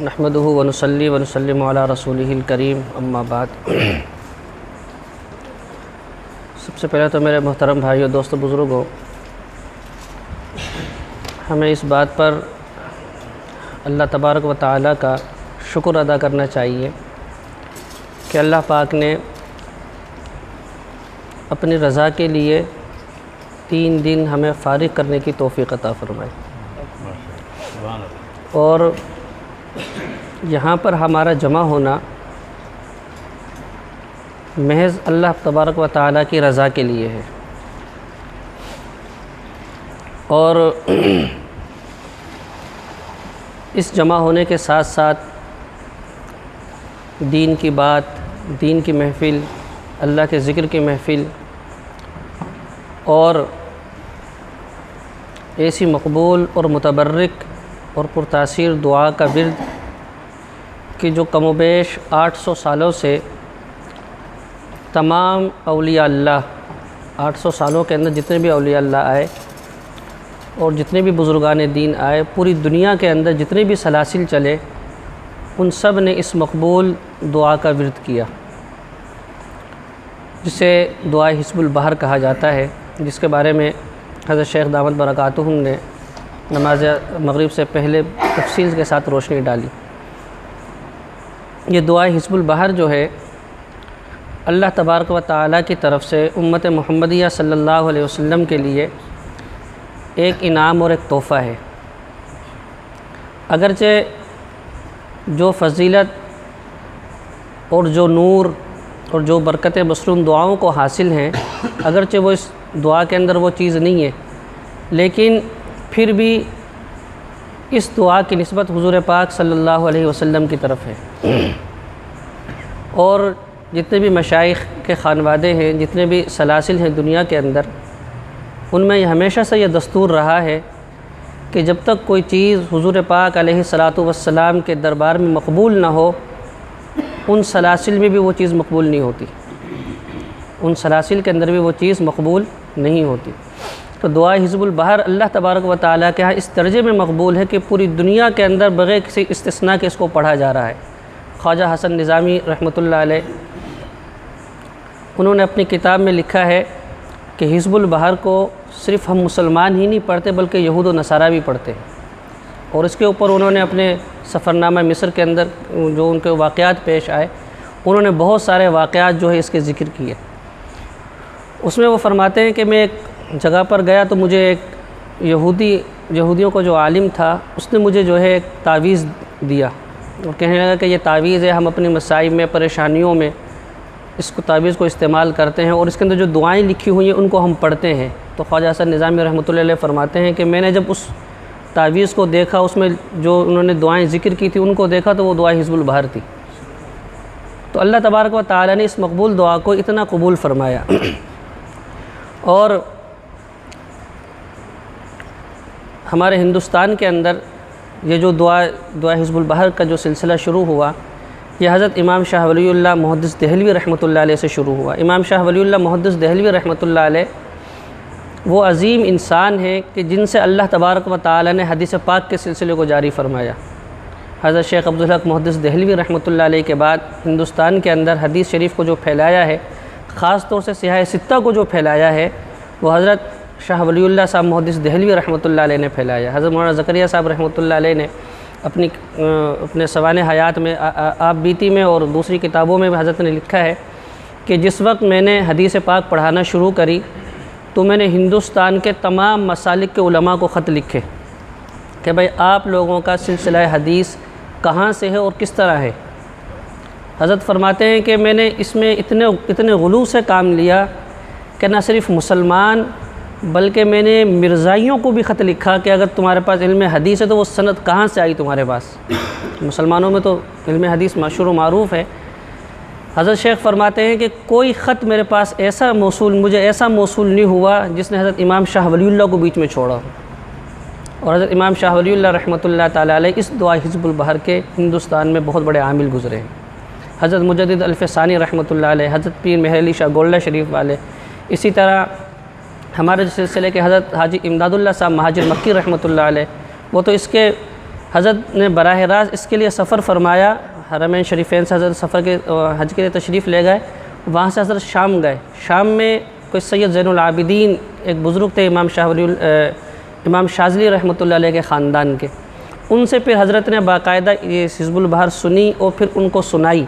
نحمده ونصلي ونسلم علی رسولہ الکریم، اما بعد۔ سب سے پہلے تو میرے محترم بھائیو، دوستو، بزرگوں، ہمیں اس بات پر اللہ تبارک و تعالیٰ کا شکر ادا کرنا چاہیے کہ اللہ پاک نے اپنی رضا کے لیے 3 دن ہمیں فارغ کرنے کی توفیق عطا فرمائی، اور یہاں پر ہمارا جمع ہونا محض اللہ تبارک و تعالیٰ کی رضا کے لیے ہے، اور اس جمع ہونے کے ساتھ ساتھ دین کی بات، دین کی محفل، اللہ کے ذکر کی محفل، اور ایسی مقبول اور متبرک اور پرتاثیر دعا کا ورد کہ جو کم و بیش 800 سالوں سے تمام اولیاء اللہ، 800 سالوں کے اندر جتنے بھی اولیاء اللہ آئے اور جتنے بھی بزرگان دین آئے، پوری دنیا کے اندر جتنے بھی سلاسل چلے، ان سب نے اس مقبول دعا کا ورد کیا، جسے دعائے حزب البحر کہا جاتا ہے، جس کے بارے میں حضرت شیخ دامت برکاتہم نے نماز مغرب سے پہلے تفصیل کے ساتھ روشنی ڈالی۔ یہ دعائے حزب البحر جو ہے، اللہ تبارک و تعالیٰ کی طرف سے امت محمدیہ صلی اللہ علیہ وسلم کے لیے ایک انعام اور ایک تحفہ ہے۔ اگرچہ جو فضیلت اور جو نور اور جو برکت مصنون دعاؤں کو حاصل ہیں، اگرچہ وہ اس دعا کے اندر وہ چیز نہیں ہے، لیکن پھر بھی اس دعا کی نسبت حضور پاک صلی اللہ علیہ وسلم کی طرف ہے، اور جتنے بھی مشائخ کے خانوادے ہیں، جتنے بھی سلاسل ہیں دنیا کے اندر، ان میں یہ ہمیشہ سے یہ دستور رہا ہے کہ جب تک کوئی چیز حضور پاک علیہ الصلاۃ والسلام کے دربار میں مقبول نہ ہو، ان سلاسل میں بھی وہ چیز مقبول نہیں ہوتی، ان سلاسل کے اندر بھی وہ چیز مقبول نہیں ہوتی۔ تو دعا حزب البحر اللہ تبارک و تعالیٰ کے ہاں اس درجے میں مقبول ہے کہ پوری دنیا کے اندر بغیر کسی استثناء کے اس کو پڑھا جا رہا ہے۔ خواجہ حسن نظامی رحمۃ اللہ علیہ، انہوں نے اپنی کتاب میں لکھا ہے کہ حزب البحر کو صرف ہم مسلمان ہی نہیں پڑھتے بلکہ یہود و نصارہ بھی پڑھتے ہیں، اور اس کے اوپر انہوں نے اپنے سفرنامہ مصر کے اندر جو ان کے واقعات پیش آئے، انہوں نے بہت سارے واقعات جو ہے اس کے ذکر کیے۔ اس میں وہ فرماتے ہیں کہ میں ایک جگہ پر گیا تو مجھے ایک یہودیوں کو جو عالم تھا، اس نے مجھے جو ہے ایک تعویذ دیا، اور کہنے لگا کہ یہ تعویذ ہے، ہم اپنی مصائب میں، پریشانیوں میں اس کو تعویذ کو استعمال کرتے ہیں، اور اس کے اندر جو دعائیں لکھی ہوئی ہیں ان کو ہم پڑھتے ہیں۔ تو خواجہ حسن نظامی رحمۃ اللہ علیہ فرماتے ہیں کہ میں نے جب اس تعویذ کو دیکھا، اس میں جو انہوں نے دعائیں ذکر کی تھی ان کو دیکھا، تو وہ دعائیں حزب البحر تھی۔ تو اللہ تبارک و تعالیٰ نے اس مقبول دعا کو اتنا قبول فرمایا، اور ہمارے ہندوستان کے اندر یہ جو دعا حزب البحر کا جو سلسلہ شروع ہوا، یہ حضرت امام شاہ ولی اللہ محدث دہلوی رحمۃ اللہ علیہ سے شروع ہوا۔ امام شاہ ولی اللہ محدث دہلوی رحمۃ اللہ علیہ وہ عظیم انسان ہیں کہ جن سے اللہ تبارک و تعالیٰ نے حدیث پاک کے سلسلے کو جاری فرمایا۔ حضرت شیخ عبدالحق محدث دہلوی رحمۃ اللہ علیہ کے بعد ہندوستان کے اندر حدیث شریف کو جو پھیلایا ہے، خاص طور سے سیاہ ستہ کو جو پھیلایا ہے، وہ حضرت شاہ ولی اللہ صاحب محدث دہلوی رحمۃ اللہ علیہ نے پھیلایا۔ حضرت مولانا زکریا صاحب رحمۃ اللہ علیہ نے اپنے سوانح حیات میں، آپ بیتی میں اور دوسری کتابوں میں حضرت نے لکھا ہے کہ جس وقت میں نے حدیث پاک پڑھانا شروع کری تو میں نے ہندوستان کے تمام مسالک کے علماء کو خط لکھے کہ بھائی آپ لوگوں کا سلسلہ حدیث کہاں سے ہے اور کس طرح ہے۔ حضرت فرماتے ہیں کہ میں نے اس میں اتنے غلو سے کام لیا کہ نہ صرف مسلمان بلکہ میں نے مرزائیوں کو بھی خط لکھا کہ اگر تمہارے پاس علم حدیث ہے تو وہ سند کہاں سے آئی تمہارے پاس۔ مسلمانوں میں تو علم حدیث مشہور و معروف ہے۔ حضرت شیخ فرماتے ہیں کہ کوئی خط میرے پاس مجھے ایسا موصول نہیں ہوا جس نے حضرت امام شاہ ولی اللہ کو بیچ میں چھوڑا، اور حضرت امام شاہ ولی اللہ رحمۃ اللہ تعالیٰ علیہ اس دعا حزب البحر کے ہندوستان میں بہت بڑے عامل گزرے ہیں۔ حضرت مجدد الف ثانی رحمۃ اللہ علیہ، حضرت پیر مہر علی شاہ گولڈہ شریف والے، اسی طرح ہمارے سلسلے کے حضرت حاجی امداد اللہ صاحب مہاجر مکی رحمۃ اللہ علیہ، وہ تو اس کے حضرت نے براہ راست اس کے لیے سفر فرمایا، حرمین شریفین سے حضرت سفر کے حج کے لیے تشریف لے گئے، وہاں سے حضرت شام گئے۔ شام میں کوئی سید زین العابدین ایک بزرگ تھے امام شاذلی رحمۃ اللہ علیہ کے خاندان کے، ان سے پھر حضرت نے باقاعدہ یہ حزب البحر سنی اور پھر ان کو سنائی،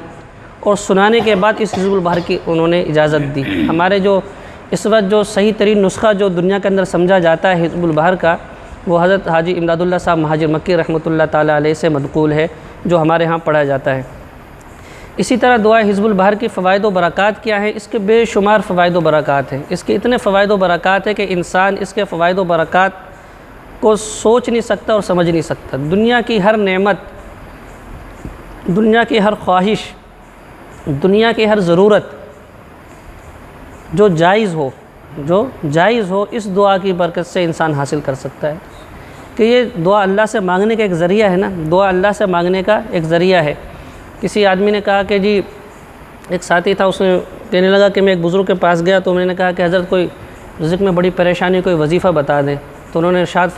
اور سنانے کے بعد اس حزب البحر کی انہوں نے اجازت دی۔ ہمارے جو اس وقت جو صحیح ترین نسخہ جو دنیا کے اندر سمجھا جاتا ہے حزب البحر کا، وہ حضرت حاجی امداد اللہ صاحب مہاجر مکی رحمۃ اللہ تعالیٰ علیہ سے منقول ہے، جو ہمارے ہاں پڑھا جاتا ہے۔ اسی طرح دعا حزب البحر کی فوائد و برکات کیا ہیں؟ اس کے بے شمار فوائد و برکات ہیں، اس کے اتنے فوائد و برکات ہیں کہ انسان اس کے فوائد و برکات کو سوچ نہیں سکتا اور سمجھ نہیں سکتا۔ دنیا کی ہر نعمت، دنیا کی ہر خواہش، دنیا کی ہر ضرورت جو جائز ہو اس دعا کی برکت سے انسان حاصل کر سکتا ہے۔ کہ یہ دعا اللہ سے مانگنے کا ایک ذریعہ ہے نا، دعا اللہ سے مانگنے کا ایک ذریعہ ہے۔ کسی آدمی نے کہا کہ جی، ایک ساتھی تھا، اس نے کہنے لگا کہ میں ایک بزرگ کے پاس گیا تو میں نے کہا کہ حضرت کوئی رزق میں بڑی پریشانی، کوئی وظیفہ بتا دیں۔ تو انہوں نے ارشاد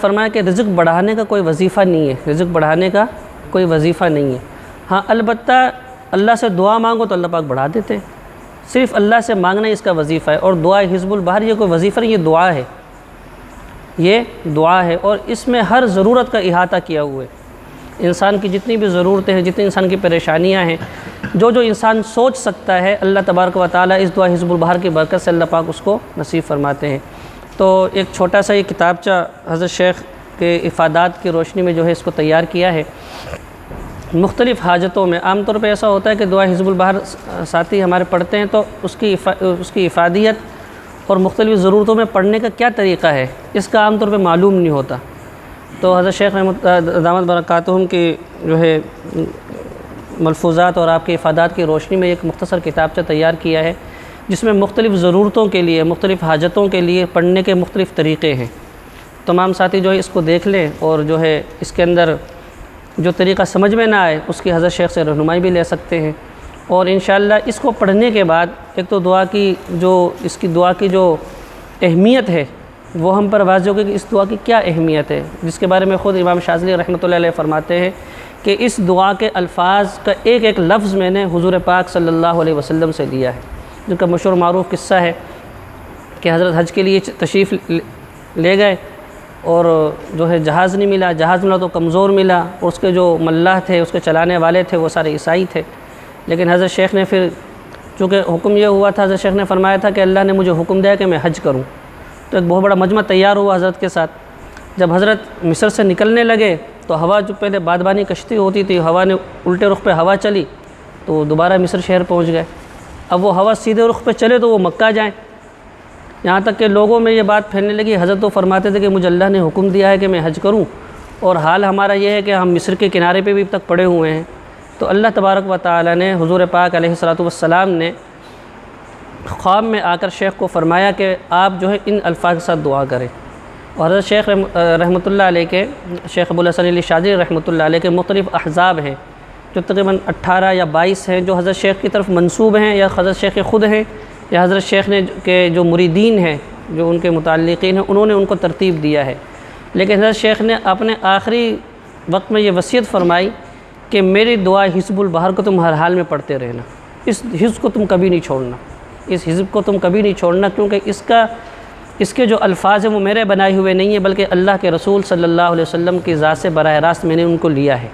فرمایا کہ رزق بڑھانے کا کوئی وظیفہ نہیں ہے، رزق بڑھانے کا کوئی وظیفہ نہیں ہے۔ ہاں البتہ اللہ سے دعا مانگو تو اللہ پاک بڑھا دیتے ہیں، صرف اللہ سے مانگنا اس کا وظیفہ ہے۔ اور دعا حزب البحر یہ کوئی وظیفہ نہیں، یہ دعا ہے، یہ دعا ہے، اور اس میں ہر ضرورت کا احاطہ کیا ہوا ہے۔ انسان کی جتنی بھی ضرورتیں ہیں، جتنی انسان کی پریشانیاں ہیں، جو انسان سوچ سکتا ہے، اللہ تبارک و تعالیٰ اس دعا حزب البحر کی برکت سے اللہ پاک اس کو نصیب فرماتے ہیں۔ تو ایک چھوٹا سا یہ کتابچہ حضرت شیخ کے افادات کی روشنی میں جو ہے اس کو تیار کیا ہے۔ مختلف حاجتوں میں عام طور پہ ایسا ہوتا ہے کہ دعا حزب البحر ساتھی ہمارے پڑھتے ہیں تو اس کی افادیت اور مختلف ضرورتوں میں پڑھنے کا کیا طریقہ ہے، اس کا عام طور پہ معلوم نہیں ہوتا۔ تو حضرت شیخ دامت برکاتہم کی جو ہے ملفوظات اور آپ کے افادات کی روشنی میں ایک مختصر کتابچہ تیار کیا ہے، جس میں مختلف ضرورتوں کے لیے، مختلف حاجتوں کے لیے پڑھنے کے مختلف طریقے ہیں۔ تمام ساتھی جو ہے اس کو دیکھ لیں، اور جو ہے اس کے اندر جو طریقہ سمجھ میں نہ آئے اس کی حضرت شیخ سے رہنمائی بھی لے سکتے ہیں۔ اور انشاءاللہ اس کو پڑھنے کے بعد ایک تو دعا کی جو اہمیت ہے وہ ہم پر واضح ہوگی کہ اس دعا کی کیا اہمیت ہے، جس کے بارے میں خود امام شاذلی رحمۃ اللہ علیہ فرماتے ہیں کہ اس دعا کے الفاظ کا ایک ایک لفظ میں نے حضور پاک صلی اللہ علیہ وسلم سے لیا ہے، جن کا مشہور معروف قصہ ہے کہ حضرت حج کے لیے تشریف لے گئے اور جو ہے جہاز نہیں ملا، جہاز ملا تو کمزور ملا، اور اس کے جو ملاح تھے، اس کے چلانے والے تھے، وہ سارے عیسائی تھے۔ لیکن حضرت شیخ نے پھر چونکہ حکم یہ ہوا تھا، حضرت شیخ نے فرمایا تھا کہ اللہ نے مجھے حکم دیا کہ میں حج کروں، تو ایک بہت بڑا مجمع تیار ہوا حضرت کے ساتھ۔ جب حضرت مصر سے نکلنے لگے تو ہوا، جو پہلے بادبانی کشتی ہوتی تھی، ہوا نے الٹے رخ پہ ہوا چلی تو دوبارہ مصر شہر پہنچ گئے۔ اب وہ ہوا سیدھے رخ پہ چلے تو وہ مکہ جائیں، یہاں تک کہ لوگوں میں یہ بات پھیلنے لگی۔ حضرت تو فرماتے تھے کہ مجھے اللہ نے حکم دیا ہے کہ میں حج کروں، اور حال ہمارا یہ ہے کہ ہم مصر کے کنارے پہ بھی اب تک پڑے ہوئے ہیں۔ تو اللہ تبارک و تعالیٰ نے، حضور پاک علیہ الصلوۃ والسلام نے خواب میں آ کر شیخ کو فرمایا کہ آپ جو ہے ان الفاظ کے ساتھ دعا کریں۔ اور حضرت شیخ رحمۃ اللہ علیہ کے، شیخ ابو الحسن علی شاذلی رحمۃ اللہ علیہ کے مختلف احزاب ہیں، جو تقریباً 18 یا 22 ہیں، جو حضرت شیخ کی طرف منسوب ہیں، یا حضرت شیخ خود ہیں، یا حضرت شیخ نے کے جو مریدین ہیں، جو ان کے متعلقین ہیں، انہوں نے ان کو ترتیب دیا ہے۔ لیکن حضرت شیخ نے اپنے آخری وقت میں یہ وصیت فرمائی کہ میری دعا حزب البحر کو تم ہر حال میں پڑھتے رہنا، اس حزب کو تم کبھی نہیں چھوڑنا، اس حزب کو تم کبھی نہیں چھوڑنا، کیونکہ اس کے جو الفاظ ہیں وہ میرے بنائے ہوئے نہیں ہیں، بلکہ اللہ کے رسول صلی اللہ علیہ وسلم کی ذات سے براہ راست میں نے ان کو لیا ہے۔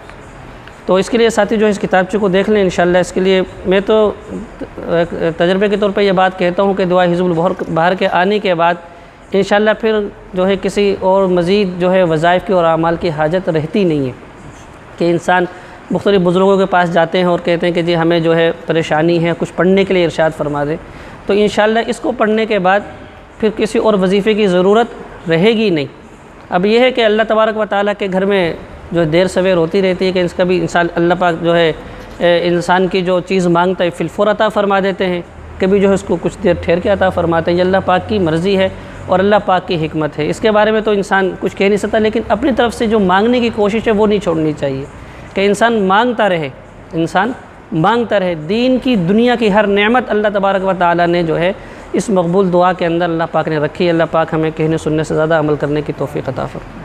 تو اس کے لیے ساتھی جو اس کتابچے کو دیکھ لیں انشاءاللہ۔ اس کے لیے میں تو تجربے کے طور پہ یہ بات کہتا ہوں کہ دعا حزب البحر کے آنے کے بعد انشاءاللہ پھر جو ہے کسی اور مزید جو ہے وظائف کی اور اعمال کی حاجت رہتی نہیں ہے، کہ انسان مختلف بزرگوں کے پاس جاتے ہیں اور کہتے ہیں کہ جی ہمیں جو ہے پریشانی ہے، کچھ پڑھنے کے لیے ارشاد فرما دیں۔ تو انشاءاللہ اس کو پڑھنے کے بعد پھر کسی اور وظیفے کی ضرورت رہے گی نہیں۔ اب یہ ہے کہ اللہ تبارک و تعالیٰ کے گھر میں جو دیر سویر ہوتی رہتی ہے، کہ اس کا بھی انسان اللہ پاک جو ہے انسان کی جو چیز مانگتا ہے فی الفور عطا فرما دیتے ہیں، کبھی جو ہے اس کو کچھ دیر ٹھہر کے عطا فرماتے ہیں۔ یہ اللہ پاک کی مرضی ہے اور اللہ پاک کی حکمت ہے، اس کے بارے میں تو انسان کچھ کہہ نہیں سکتا، لیکن اپنی طرف سے جو مانگنے کی کوشش ہے وہ نہیں چھوڑنی چاہیے، کہ انسان مانگتا رہے، انسان مانگتا رہے۔ دین کی دنیا کی ہر نعمت اللہ تبارک و تعالیٰ نے جو ہے اس مقبول دعا کے اندر اللہ پاک نے رکھی۔ اللہ پاک ہمیں کہنے سننے سے زیادہ عمل کرنے کی توفیق عطا فرمائے۔